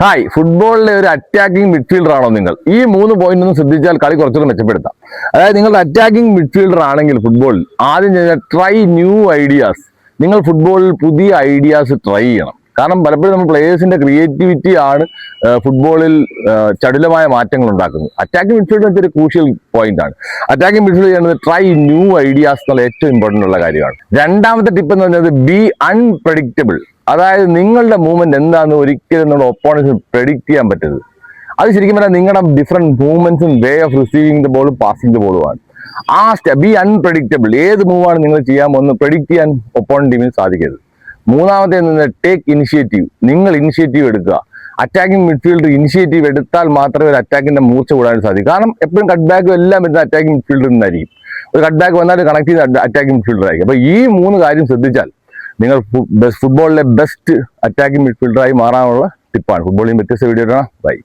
Hi, ഫുട്ബോളിലെ ഒരു attacking midfielder ആണോ നിങ്ങൾ? ഈ 3 പോയിന്റ് ഒന്ന് ശ്രദ്ധിച്ചാൽ കളി കുറച്ചുകൂടെ മെച്ചപ്പെടുത്താം. അതായത് നിങ്ങൾ അറ്റാക്കിംഗ് മിഡ്ഫീൽഡർ ആണെങ്കിൽ ഫുട്ബോളിൽ ആദ്യം ചെയ്ത ട്രൈ ന്യൂ ഐഡിയാസ്. നിങ്ങൾ ഫുട്ബോളിൽ പുതിയ ഐഡിയാസ് ട്രൈ ചെയ്യണം. കാരണം പലപ്പോഴും നമ്മൾ പ്ലേയേഴ്സിന്റെ ക്രിയേറ്റിവിറ്റി ആണ് ഫുട്ബോളിൽ ചടുലമായ മാറ്റങ്ങൾ ഉണ്ടാക്കുന്നത്. അറ്റാക്കിംഗ് മിഡ്ഫീൽഡ് എന്നൊരു ക്രൂഷ്യൽ പോയിന്റ് ആണ്. അറ്റാക്കിംഗ് മിഡ്ഫീൽഡ് ചെയ്യുന്നത് ട്രൈ ന്യൂ ഐഡിയാസ് എന്നുള്ള ഏറ്റവും ഇമ്പോർട്ടൻ്റ് ഉള്ള കാര്യമാണ്. രണ്ടാമത്തെ ടിപ്പ് എന്ന് പറയുന്നത് ബി അൺപ്രഡിക്റ്റബിൾ. അതായത് നിങ്ങളുടെ മൂവ്മെന്റ് എന്താണെന്ന് ഒരിക്കലും നമ്മുടെ ഒപ്പോണൻസിന് പ്രെഡിക്റ്റ് ചെയ്യാൻ പറ്റരുത്. അത് ശരിക്കും പറഞ്ഞാൽ നിങ്ങളുടെ ഡിഫറെന്റ് മൂവ്മെന്റ്സും വേ ഓഫ് റിസീവിംഗ് ദ ബോളും പാസിംഗ് ദ ബോളുമാണ്. Be unpredictable. ഏത് മൂവാണ് നിങ്ങൾ ചെയ്യാൻ പോകുന്നത് പ്രെഡിക്റ്റ് ചെയ്യാൻ ഒപ്പോണന്റ് ടീമിന് സാധിക്കരുത്. മൂന്നാമത്തെ ടേക്ക് ഇനിഷ്യേറ്റീവ്. നിങ്ങൾ ഇനിഷ്യേറ്റീവ് എടുക്കുക. അറ്റാക്കിംഗ് മിഡ്ഫീൽഡർ ഇനിഷ്യേറ്റീവ് എടുത്താൽ മാത്രമേ ഒരു അറ്റാക്കിന്റെ മൂർച്ച കൂടാൻ സാധിക്കൂ. കാരണം എപ്പോഴും കട്ട് ബാക്കും എല്ലാം വരുന്ന അറ്റാക്കിംഗ് മിഡ്ഫീൽഡറിൽ നിന്നായിരിക്കും. ഒരു കട്ട് ബാക്ക് വന്നാൽ കണക്ട് ചെയ്ത് അറ്റാക്കിംഗ് മിഡ്ഫീൽഡർ ആയിരിക്കും. അപ്പൊ ഈ 3 കാര്യം ശ്രദ്ധിച്ചാൽ നിങ്ങൾ ഫുട്ബോളിലെ ബെസ്റ്റ് അറ്റാക്കിംഗ് മിഡ്ഫീൽഡറായി മാറാനുള്ള ടിപ്പാണ്. ഫുട്ബോളിൽ വ്യത്യസ്ത വീഡിയോ. ബൈ.